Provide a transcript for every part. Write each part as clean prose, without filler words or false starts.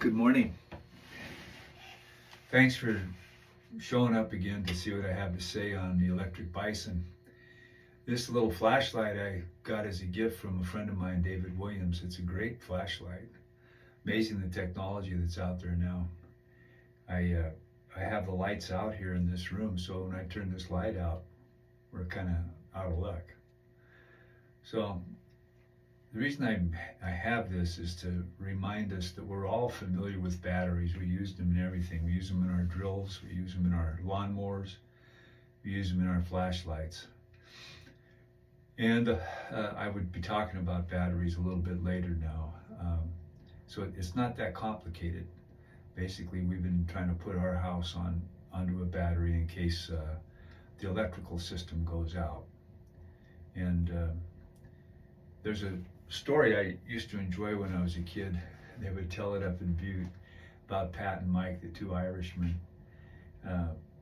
Good morning. Thanks for showing up again to see what I have to say on the electric bison. This little flashlight I got as a gift from a friend of mine, David Williams. It's a great flashlight. Amazing the technology that's out there now. I have the lights out here in this room, so when I turn this light out, we're kind of out of luck. So the reason I have this is to remind us that we're all familiar with batteries. We use them in everything. We use them in our drills, we use them in our lawnmowers, we use them in our flashlights. And I would be talking about batteries a little bit later now. So it's not that complicated. Basically, we've been trying to put our house onto a battery in case the electrical system goes out. And there's a story I used to enjoy when I was a kid. They would tell it up in Butte about Pat and Mike, the two Irishmen.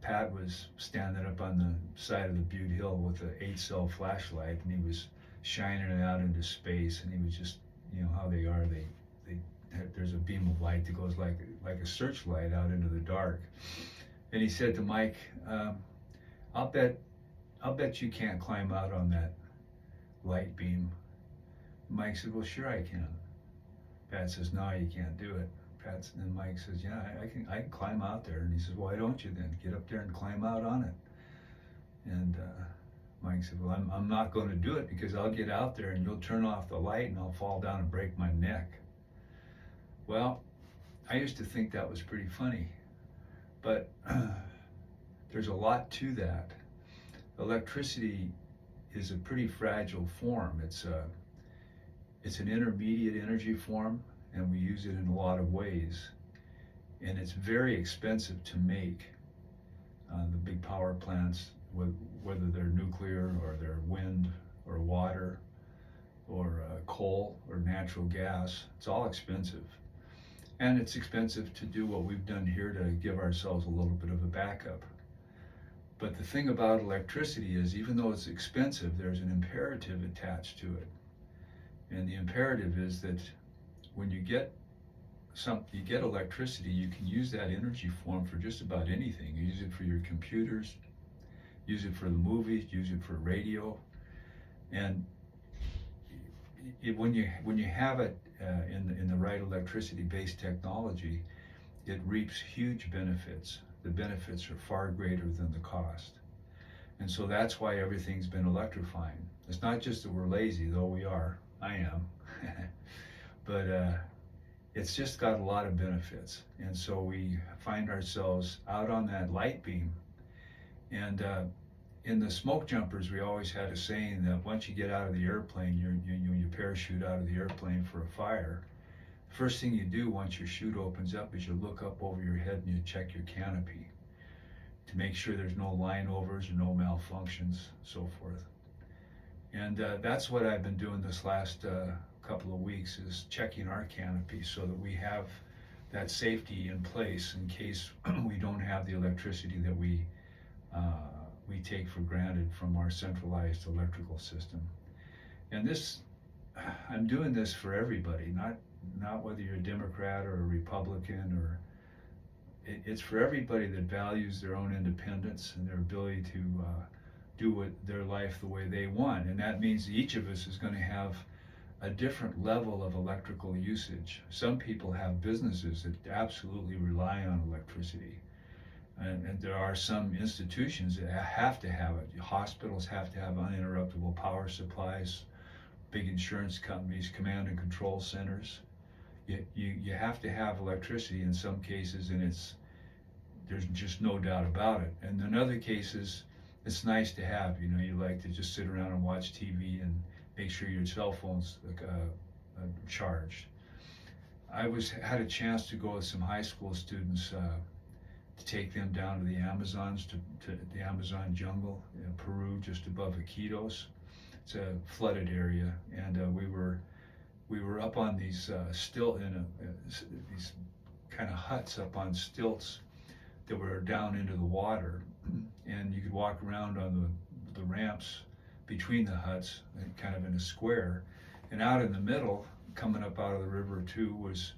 Pat was standing up on the side of the Butte Hill with an 8-cell flashlight, and he was shining it out into space. And he was just, you know how they are. There's a beam of light that goes like a searchlight out into the dark. And he said to Mike, "I'll bet you can't climb out on that light beam." Mike said, "Well, sure I can." Pat says, "No, you can't do it." And Mike says, "Yeah, I can climb out there." And he says, "Why don't you then? Get up there and climb out on it." And Mike said, "Well, I'm not going to do it because I'll get out there and you'll turn off the light and I'll fall down and break my neck." Well, I used to think that was pretty funny, but there's a lot to that. Electricity is a pretty fragile form. It's an intermediate energy form, and we use it in a lot of ways. And it's very expensive to make. The big power plants, whether they're nuclear or they're wind or water or coal or natural gas, it's all expensive. And it's expensive to do what we've done here to give ourselves a little bit of a backup. But the thing about electricity is, even though it's expensive, there's an imperative attached to it. And the imperative is that when you get electricity, you can use that energy form for just about anything. You use it for your computers, use it for the movies, use it for radio. And when you have it in the right electricity-based technology, it reaps huge benefits. The benefits are far greater than the cost. And so that's why everything's been electrifying. It's not just that we're lazy, though we are. I am. But it's just got a lot of benefits. And so we find ourselves out on that light beam. And in the smoke jumpers, we always had a saying that once you get out of the airplane, you parachute out of the airplane for a fire. First thing you do once your chute opens up is you look up over your head and you check your canopy to make sure there's no line overs or no malfunctions, so forth. And that's what I've been doing this last couple of weeks, is checking our canopy so that we have that safety in place in case we don't have the electricity that we take for granted from our centralized electrical system. And this, I'm doing this for everybody, not whether you're a Democrat or a Republican, or it's for everybody that values their own independence and their ability to do their life the way they want. And that means each of us is going to have a different level of electrical usage. Some people have businesses that absolutely rely on electricity. And there are some institutions that have to have it. Hospitals have to have uninterruptible power supplies. Big insurance companies, command and control centers. You have to have electricity in some cases, and there's just no doubt about it. And in other cases, it's nice to have. You know, you like to just sit around and watch TV and make sure your cell phone's charged. I had a chance to go with some high school students to take them down to the Amazons, to the Amazon jungle in Peru, just above Iquitos. It's a flooded area, and we were up on these these kind of huts up on stilts that were down into the water, and you could walk around on the ramps between the huts, kind of in a square, and out in the middle, coming up out of the river too, was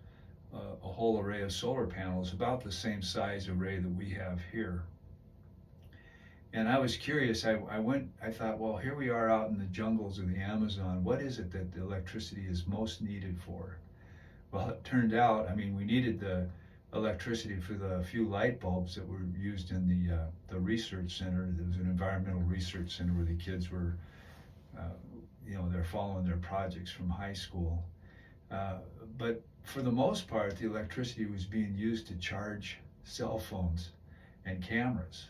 a whole array of solar panels, about the same size array that we have here. And I was curious. I thought, well, here we are out in the jungles of the Amazon. What is it that the electricity is most needed for? Well, it turned out, I mean, we needed the electricity for the few light bulbs that were used in the research center. There was an environmental research center where the kids were, they're following their projects from high school. But for the most part, the electricity was being used to charge cell phones and cameras.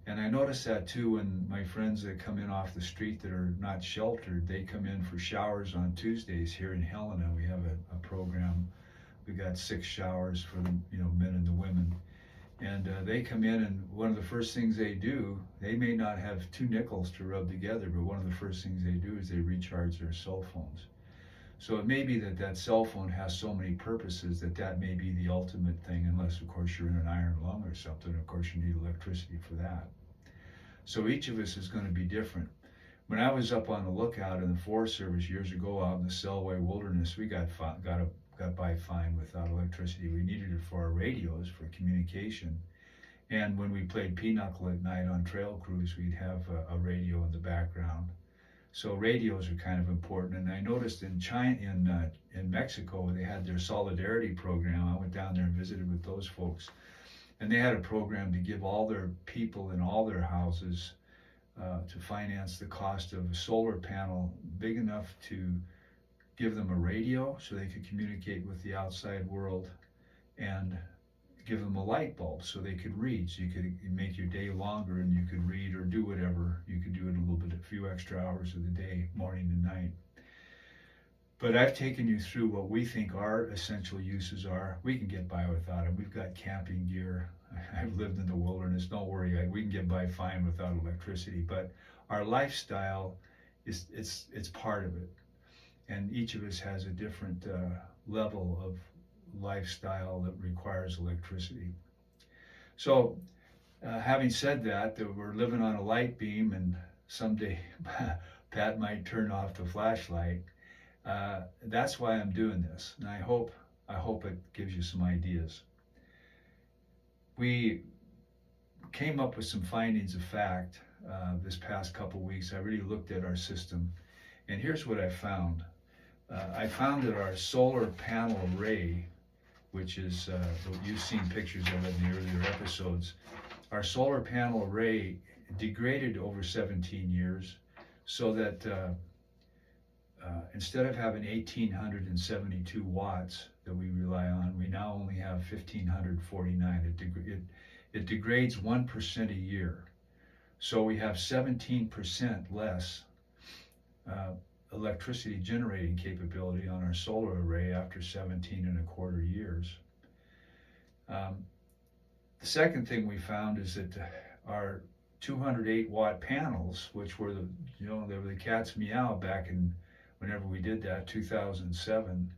And I noticed that too when my friends that come in off the street that are not sheltered, they come in for showers on Tuesdays here in Helena. We have a program. We got 6 showers for the men and the women. And they come in, and one of the first things they do, they may not have 2 nickels to rub together, but one of the first things they do is they recharge their cell phones. So it may be that cell phone has so many purposes that may be the ultimate thing, unless of course you're in an iron lung or something. Of course you need electricity for that. So each of us is going to be different. When I was up on the lookout in the Forest Service years ago out in the Selway Wilderness, we got by fine without electricity. We needed it for our radios, for communication. And when we played pinochle at night on trail crews, we'd have a radio in the background. So radios are kind of important. And I noticed in China, in Mexico, they had their Solidarity program. I went down there and visited with those folks. And they had a program to give all their people in all their houses to finance the cost of a solar panel big enough to give them a radio so they could communicate with the outside world, and give them a light bulb so they could read. So you could make your day longer and you could read or do whatever. You could do it a few extra hours of the day, morning to night. But I've taken you through what we think our essential uses are. We can get by without them. We've got camping gear. I've lived in the wilderness. Don't worry, we can get by fine without electricity. But our lifestyle it's part of it, and each of us has a different level of lifestyle that requires electricity. So, having said that we're living on a light beam, and someday Pat might turn off the flashlight. That's why I'm doing this, and I hope it gives you some ideas. We came up with some findings of fact this past couple weeks. I really looked at our system, and here's what I found. I found that our solar panel array, which is you've seen pictures of it in the earlier episodes, our solar panel array degraded over 17 years, so that instead of having 1,872 watts that we rely on, we now only have 1,549. It degrades 1% a year. So we have 17% less electricity generating capability on our solar array after 17.25 years. The second thing we found is that our 208 watt panels, which were they were the cat's meow back in whenever we did that, 2007,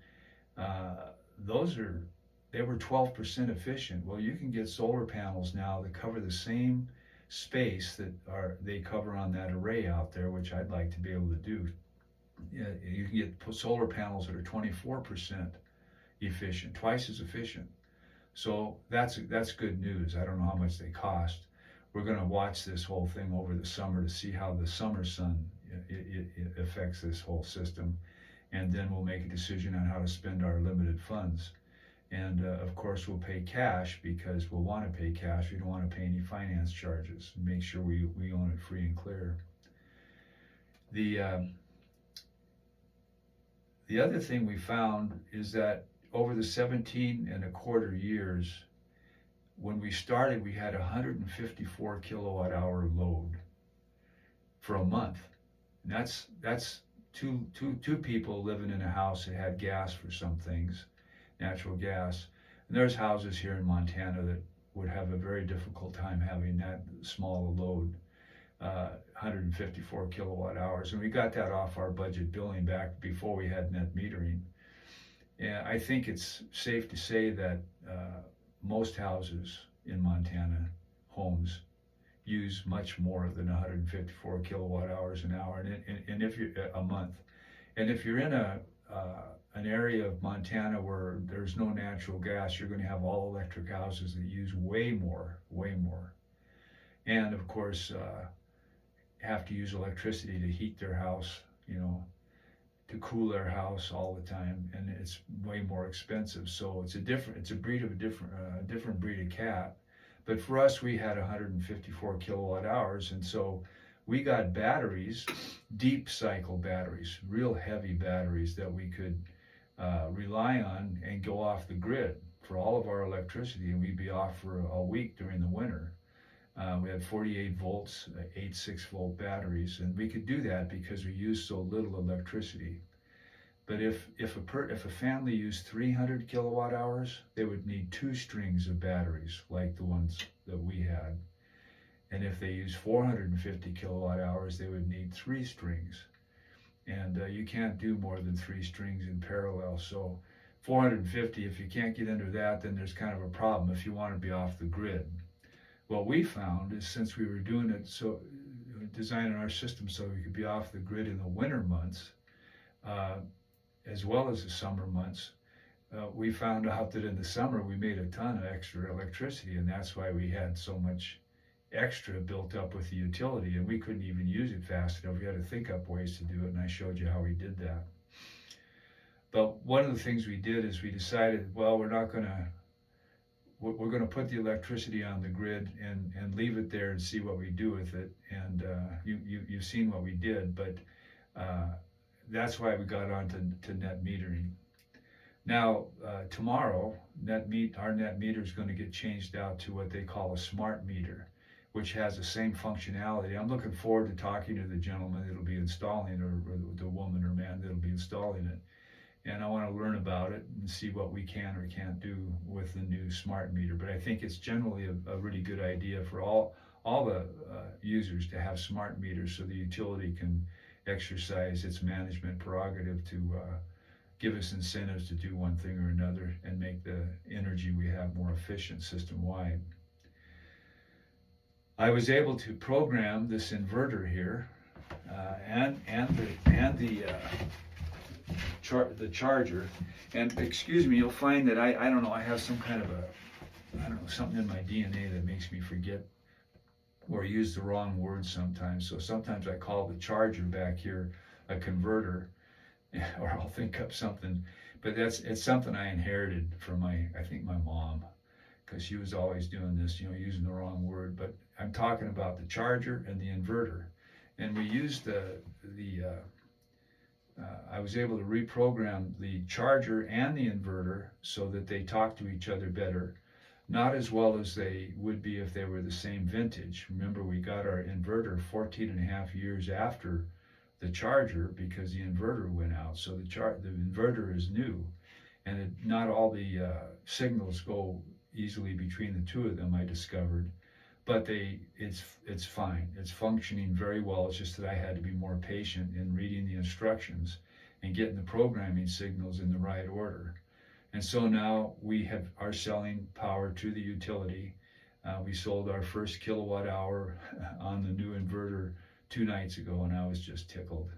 they were 12% efficient. Well, you can get solar panels now that cover the same space that they cover on that array out there, which I'd like to be able to do. You can get solar panels that are 24% efficient, twice as efficient. So that's good news. I don't know how much they cost. We're going to watch this whole thing over the summer to see how the summer sun it affects this whole system, and then we'll make a decision on how to spend our limited funds. And of course we'll pay cash, because we'll want to pay cash. We don't want to pay any finance charges. Make sure we own it free and clear. The other thing we found is that over the 17.25 years, when we started, we had 154 kilowatt hour load for a month. And that's two people living in a house that had gas for some things, natural gas. And there's houses here in Montana that would have a very difficult time having that small a load, 154 kilowatt hours. And we got that off our budget billing back before we had net metering. And I think it's safe to say that most houses in Montana, homes, use much more than 154 kilowatt hours an hour, and if you're a month. And if you're in a an area of Montana where there's no natural gas, you're going to have all electric houses that use way more, and of course have to use electricity to heat their house, to cool their house all the time, and it's way more expensive. So it's a different breed of cat. But for us, we had 154 kilowatt hours, and so we got batteries, deep cycle batteries, real heavy batteries that we could rely on and go off the grid for all of our electricity, and we'd be off for a week during the winter. We had 48 volts, 8 6-volt batteries, and we could do that because we used so little electricity. But if a family used 300 kilowatt hours, they would need 2 strings of batteries like the ones that we had. And if they use 450 kilowatt hours, they would need 3 strings. And you can't do more than 3 strings in parallel. So 450, if you can't get under that, then there's kind of a problem if you want to be off the grid. What we found is, since we were doing it, so designing our system so we could be off the grid in the winter months, as well as the summer months, we found out that in the summer we made a ton of extra electricity, and that's why we had so much extra built up with the utility, and we couldn't even use it fast enough. We had to think up ways to do it, and I showed you how we did that. But one of the things we did is we decided, well, we're going to put the electricity on the grid and leave it there and see what we do with it. And you've seen what we did, but that's why we got on to net metering. Now, tomorrow, our net meter is going to get changed out to what they call a smart meter, which has the same functionality. I'm looking forward to talking to the gentleman that'll be installing it, or the woman or man that'll be installing it. And I want to learn about it and see what we can or can't do with the new smart meter. But I think it's generally a really good idea for all the users to have smart meters, so the utility can exercise its management prerogative to give us incentives to do one thing or another and make the energy we have more efficient system-wide. I was able to program this inverter here and the charger, and excuse me, you'll find that I don't know, I have some kind of something in my DNA that makes me forget or use the wrong words sometimes. So sometimes I call the charger back here a converter, or I'll think up something, but it's something I inherited from I think my mom, because she was always doing this, using the wrong word. But I'm talking about the charger and the inverter, and we used I was able to reprogram the charger and the inverter so that they talk to each other better. Not as well as they would be if they were the same vintage. Remember, we got our inverter 14 and a half years after the charger because the inverter went out. So the inverter is new, and not all the signals go easily between the two of them, I discovered. But it's fine. It's functioning very well. It's just that I had to be more patient in reading the instructions and getting the programming signals in the right order. And so now we are selling power to the utility. We sold our first kilowatt hour on the new inverter 2 nights ago, and I was just tickled.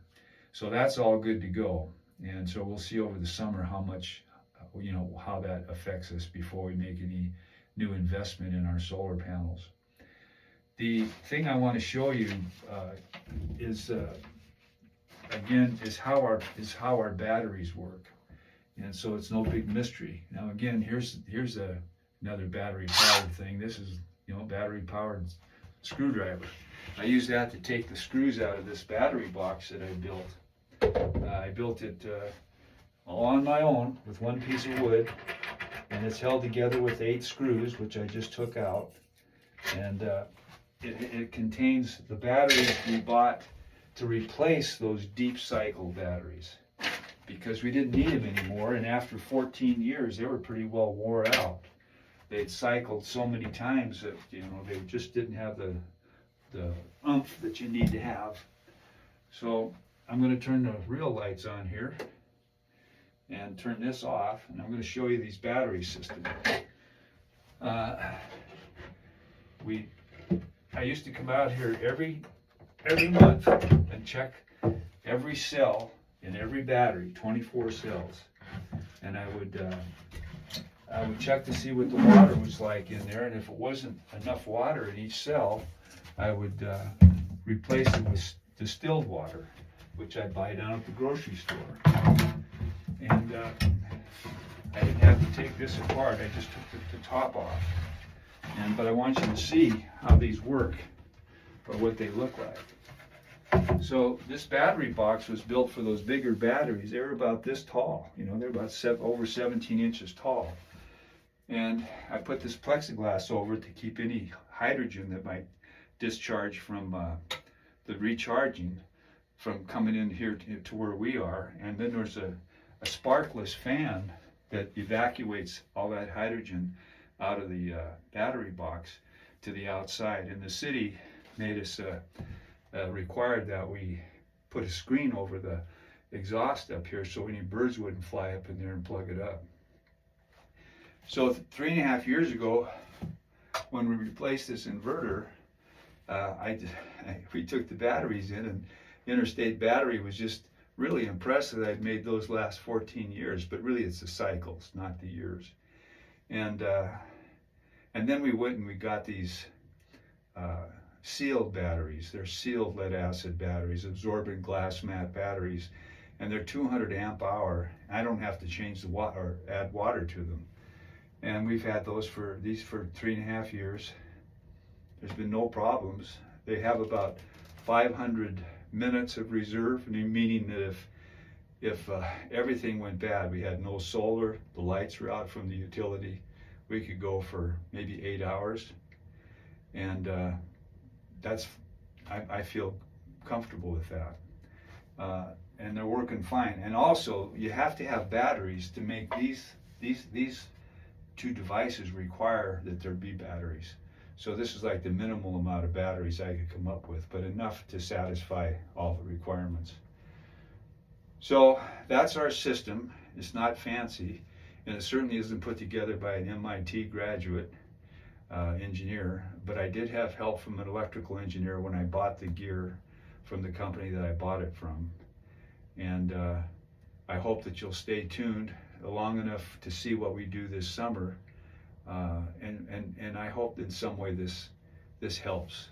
So that's all good to go. And so we'll see over the summer how much, how that affects us before we make any new investment in our solar panels. The thing I want to show you is how our batteries work. And so it's no big mystery. Now again, here's another battery powered thing. This is battery powered screwdriver. I use that to take the screws out of this battery box that I built. I built it all on my own with one piece of wood, and it's held together with 8 screws, which I just took out. And it contains the batteries we bought to replace those deep cycle batteries, because we didn't need them anymore, and after 14 years they were pretty well wore out. They'd cycled so many times that they just didn't have the oomph that you need to have. So I'm going to turn the real lights on here and turn this off, and I'm going to show you these battery systems. I used to come out here every month and check every cell in every battery, 24 cells. and I would check to see what the water was like in there, and if it wasn't enough water in each cell, I would replace it with distilled water, which I buy down at the grocery store. And I didn't have to take this apart, I just took the top off. But I want you to see how these work, or what they look like. So this battery box was built for those bigger batteries. They were about this tall, you know, they're about over 17 inches tall. And I put this plexiglass over it to keep any hydrogen that might discharge from the recharging from coming in here to where we are. And then there's a sparkless fan that evacuates all that hydrogen out of the battery box to the outside. And the city made us required that we put a screen over the exhaust up here so any birds wouldn't fly up in there and plug it up. So 3.5 years ago, when we replaced this inverter, we took the batteries in, and Interstate Battery was just really impressed that I'd made those last 14 years, but really it's the cycles, not the years. And then we went and we got these sealed batteries. They're sealed lead acid batteries, absorbent glass mat batteries, and they're 200 amp hour. I don't have to change the water or add water to them. And we've had these for 3.5 years. There's been no problems. They have about 500 minutes of reserve, meaning that if everything went bad, we had no solar, the lights were out from the utility, we could go for maybe 8 hours. And I feel comfortable with that. And they're working fine. And also, you have to have batteries to make these two devices require that there be batteries. So this is like the minimal amount of batteries I could come up with, but enough to satisfy all the requirements. So that's our system. It's not fancy, and it certainly isn't put together by an MIT graduate engineer, but I did have help from an electrical engineer when I bought the gear from the company that I bought it from. And I hope that you'll stay tuned long enough to see what we do this summer, and I hope in some way this helps.